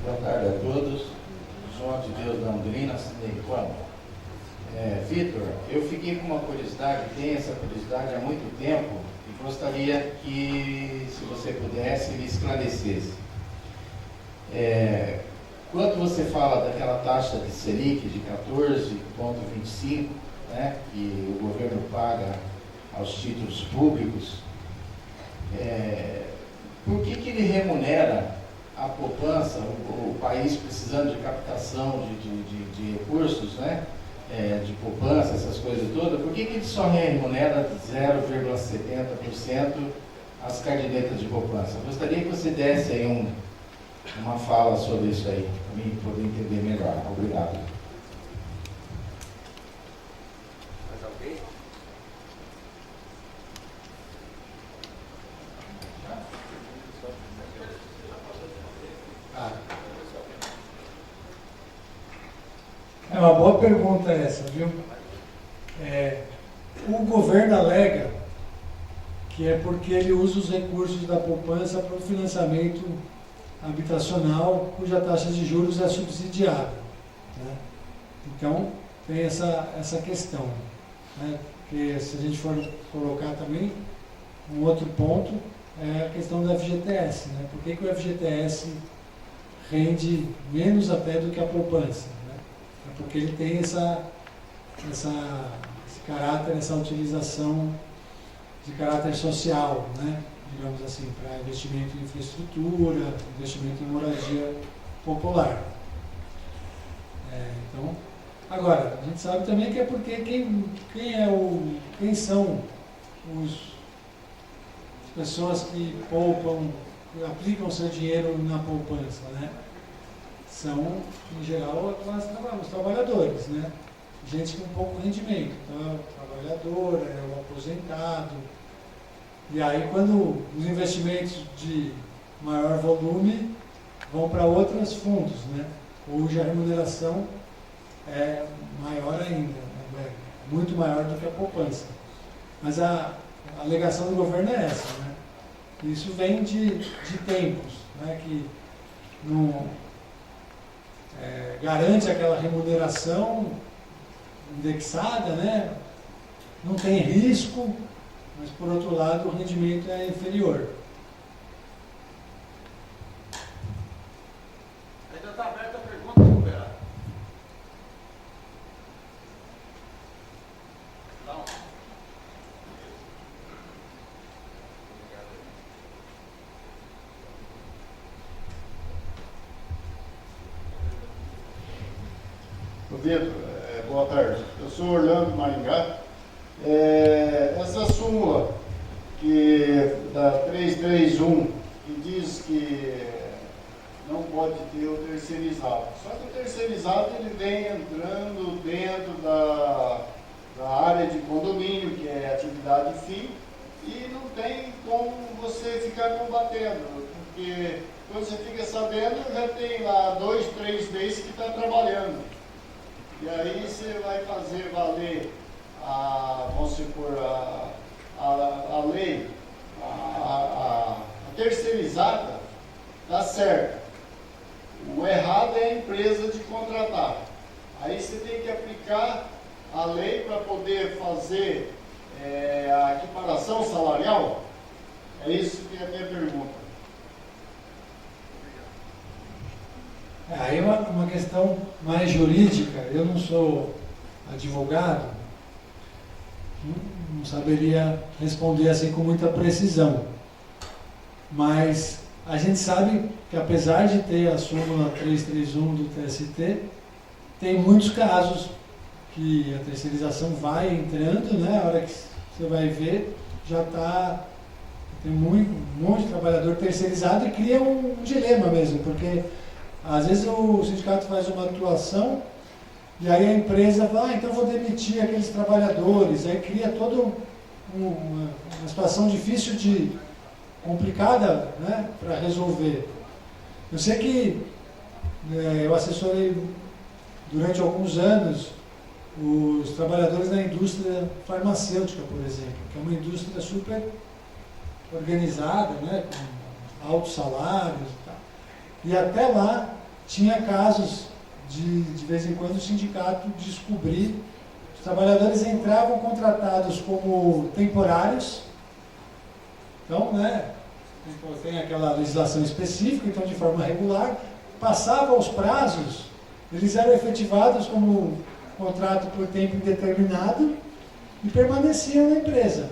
Boa tarde a todos. João de Deus da Londrina, Sidney Como. Vitor, eu fiquei com uma curiosidade, tenho essa curiosidade há muito tempo e gostaria que, se você pudesse, me esclarecesse. Quando você fala daquela taxa de Selic de 14,25, né, que o governo paga aos títulos públicos, por que ele remunera a poupança, o país precisando de captação de recursos, né, de poupança, essas coisas todas, por que ele só remunera 0,70% as cadernetas de poupança? Eu gostaria que você desse aí uma fala sobre isso aí, para mim poder entender melhor. Obrigado. Mais alguém? É uma boa pergunta essa, viu? O governo alega que é porque ele usa os recursos da poupança para o financiamento habitacional, cuja taxa de juros é subsidiada, né? Então, tem essa questão, né? Que se a gente for colocar também, um outro ponto é a questão do FGTS, né? Por que o FGTS rende menos até do que a poupança, né? É porque ele tem esse caráter, essa utilização de caráter social, né? Digamos assim, para investimento em infraestrutura, investimento em moradia popular. Então, agora, a gente sabe também que é porque quem são as pessoas que poupam, aplicam seu dinheiro na poupança, né? São, em geral, os trabalhadores, né? Gente com pouco rendimento, então, o trabalhador, o aposentado. E aí, quando os investimentos de maior volume vão para outros fundos, né, cuja remuneração é maior ainda, né, muito maior do que a poupança. Mas a alegação do governo é essa, né? Isso vem de tempos, né, que não garante aquela remuneração indexada, né, não tem risco, mas, por outro lado, o rendimento é inferior. Ainda está aberta a pergunta, Roberto. Não. Vitor, boa tarde. Eu sou Orlando Maringá. Essa súmula da 331, que diz que não pode ter o terceirizado. Só que o terceirizado ele vem entrando dentro da área de condomínio, que é atividade fim, e não tem como você ficar combatendo, porque quando você fica sabendo, já tem lá 2, 3 meses que está trabalhando. E aí você vai fazer valer vamos supor, a lei, a terceirizada, dá certo. O errado é a empresa de contratar. Aí você tem que aplicar a lei para poder fazer a equiparação salarial. É isso que é a minha pergunta. Aí é uma questão mais jurídica. Eu não sou advogado, não saberia responder assim com muita precisão. Mas a gente sabe que, apesar de ter a súmula 331 do TST, tem muitos casos que a terceirização vai entrando, né? A hora que você vai ver, já tem um monte de trabalhador terceirizado e cria um dilema mesmo, porque às vezes o sindicato faz uma atuação e aí a empresa fala, então vou demitir aqueles trabalhadores, aí cria toda uma situação difícil, complicada, né, para resolver. Eu sei que eu assessorei durante alguns anos os trabalhadores da indústria farmacêutica, por exemplo, que é uma indústria super organizada, né, com altos salários e tal. E até lá tinha casos de vez em quando o sindicato descobrir, os trabalhadores entravam contratados como temporários, então, né, tem aquela legislação específica, então de forma regular, passava os prazos, eles eram efetivados como contrato por tempo indeterminado e permaneciam na empresa.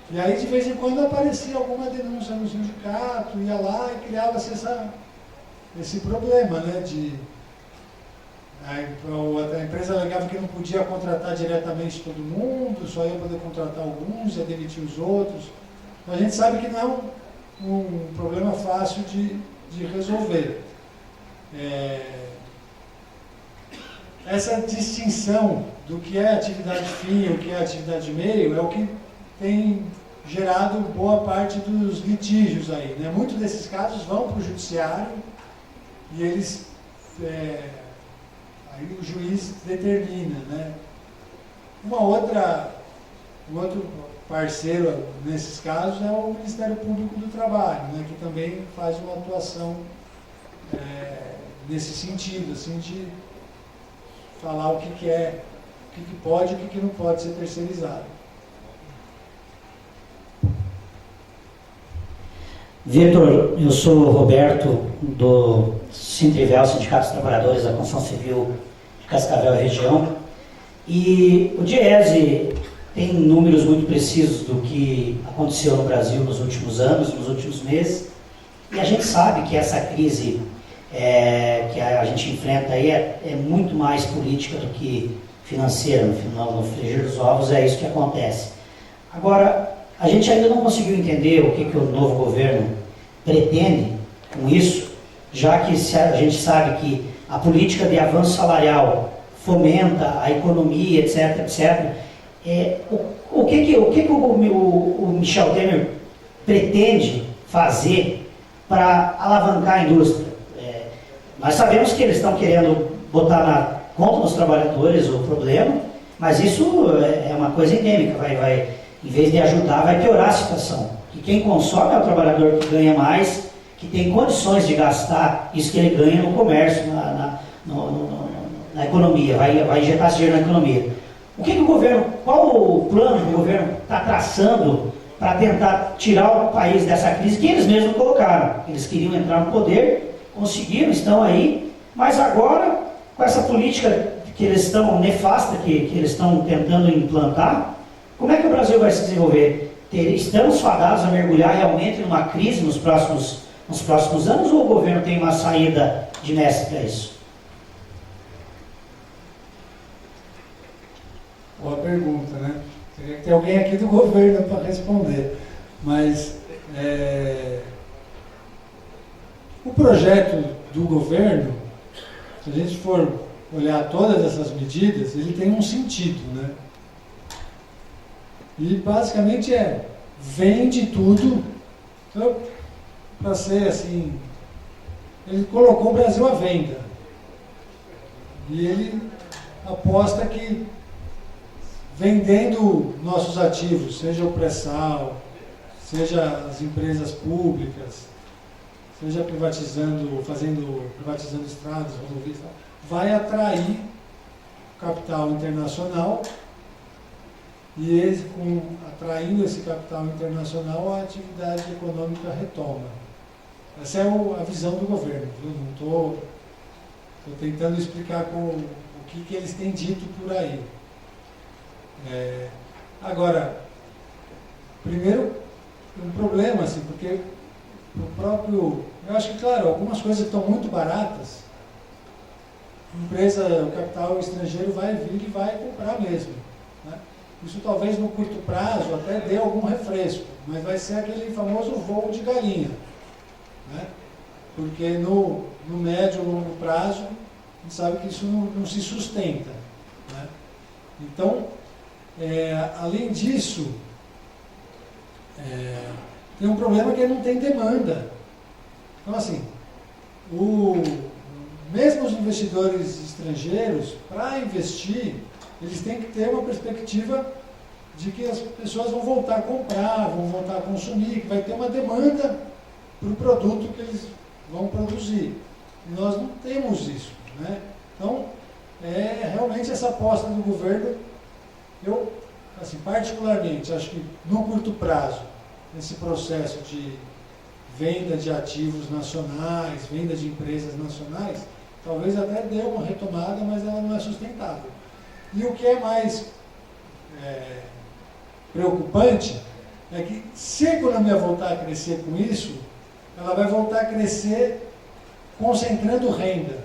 E aí, de vez em quando, aparecia alguma denúncia no sindicato, ia lá e criava-se esse problema, né, a empresa alegava que não podia contratar diretamente todo mundo, só ia poder contratar alguns, ia demitir os outros. Então, a gente sabe que não é um problema fácil de resolver. Essa distinção do que é atividade fim e o que é atividade meio é o que tem gerado boa parte dos litígios aí, né? Muitos desses casos vão para o judiciário e eles, aí o juiz determina, né? Um outro parceiro nesses casos é o Ministério Público do Trabalho, né? Que também faz uma atuação nesse sentido, assim, de falar o que é, o que pode e o que não pode ser terceirizado. Vitor, eu sou o Roberto, do Sintrivel, Sindicato dos Trabalhadores da Construção Civil de Cascavel e região. E o DIEESE tem números muito precisos do que aconteceu no Brasil nos últimos anos, nos últimos meses. E a gente sabe que essa crise que a gente enfrenta aí é muito mais política do que financeira. No final, no frigir dos ovos, é isso que acontece. Agora, a gente ainda não conseguiu entender o que o novo governo pretende com isso, já que a gente sabe que a política de avanço salarial fomenta a economia, etc, etc. O que o Michel Temer pretende fazer para alavancar a indústria? Nós sabemos que eles estão querendo botar na conta dos trabalhadores o problema, mas isso é uma coisa endêmica, em vez de ajudar, vai piorar a situação. E quem consome é o trabalhador que ganha mais, que tem condições de gastar isso que ele ganha no comércio, na economia, vai injetar esse dinheiro na economia. Qual o plano que o governo está traçando para tentar tirar o país dessa crise que eles mesmos colocaram? Eles queriam entrar no poder, conseguiram, estão aí, mas agora, com essa política que eles estão nefasta, que eles estão tentando implantar, como é que o Brasil vai se desenvolver? Estamos fadados a mergulhar realmente numa crise nos próximos anos, ou o governo tem uma saída de mestre para isso? Boa pergunta, né? Teria que ter alguém aqui do governo para responder. Mas o projeto do governo, se a gente for olhar todas essas medidas, ele tem um sentido, né? E basicamente vende tudo, então, para ser assim, ele colocou o Brasil à venda. E ele aposta que vendendo nossos ativos, seja o pré-sal, seja as empresas públicas, seja privatizando estradas, rodovias, vai atrair capital internacional. E atraindo esse capital internacional, a atividade econômica retoma. Essa é a visão do governo. Eu não estou tentando explicar o que eles têm dito por aí. Agora, primeiro, um problema, assim, porque eu acho que, claro, algumas coisas estão muito baratas, o capital estrangeiro vai vir e vai comprar mesmo, né? Isso talvez no curto prazo até dê algum refresco, mas vai ser aquele famoso voo de galinha, né? Porque no médio e longo prazo, a gente sabe que isso não se sustenta, né? Então, além disso, tem um problema que não tem demanda. Então, assim, mesmo os investidores estrangeiros, para investir, eles têm que ter uma perspectiva de que as pessoas vão voltar a comprar, vão voltar a consumir, que vai ter uma demanda para o produto que eles vão produzir. E nós não temos isso, né? Então, realmente essa aposta do governo, eu, assim, particularmente, acho que no curto prazo, nesse processo de venda de ativos nacionais, venda de empresas nacionais, talvez até dê uma retomada, mas ela não é sustentável. E o que é mais preocupante é que, se a economia voltar a crescer com isso, ela vai voltar a crescer concentrando renda,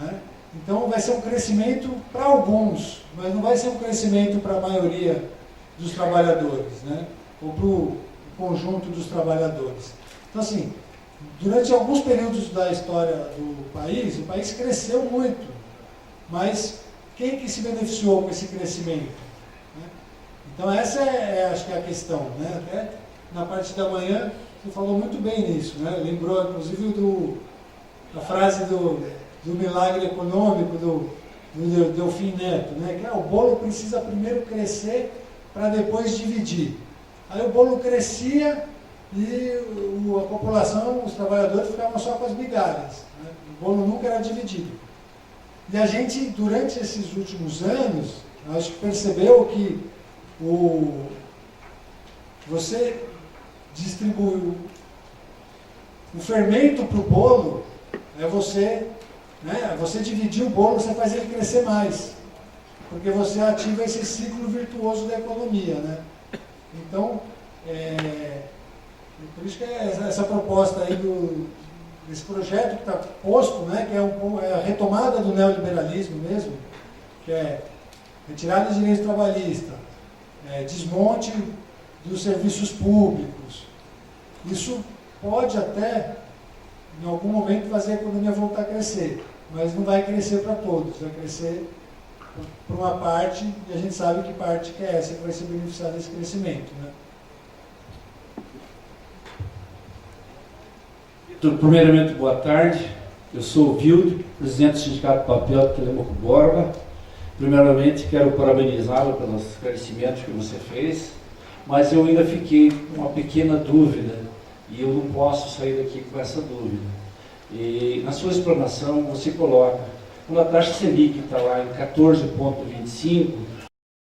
né? Então vai ser um crescimento para alguns, mas não vai ser um crescimento para a maioria dos trabalhadores, né? Ou para o conjunto dos trabalhadores. Então, assim, durante alguns períodos da história do país, o país cresceu muito, mas quem que se beneficiou com esse crescimento? Né? Então essa acho que é a questão, né? Até na parte da manhã você falou muito bem nisso, né? Lembrou inclusive da frase do milagre econômico do Delfim Neto, né? Que o bolo precisa primeiro crescer para depois dividir. Aí o bolo crescia e a população, os trabalhadores ficavam só com as migalhas, né? O bolo nunca era dividido. E a gente, durante esses últimos anos, acho que percebeu que você distribui o fermento para o bolo, você dividir o bolo, você faz ele crescer mais, porque você ativa esse ciclo virtuoso da economia, né? Então, por isso que essa proposta aí desse projeto que está posto, né, que é a retomada do neoliberalismo mesmo, que é retirada de direitos trabalhistas, desmonte dos serviços públicos. Isso pode até, em algum momento, fazer a economia voltar a crescer, mas não vai crescer para todos, vai crescer para uma parte, e a gente sabe que parte que é essa que vai ser beneficiada desse crescimento, né? Primeiramente, boa tarde. Eu sou o Vildo, presidente do Sindicato de Papel de Telemaco Borba. Primeiramente, quero parabenizá-lo pelos esclarecimentos que você fez, mas eu ainda fiquei com uma pequena dúvida e eu não posso sair daqui com essa dúvida. E na sua explanação, você coloca, quando a taxa Selic está lá em 14,25,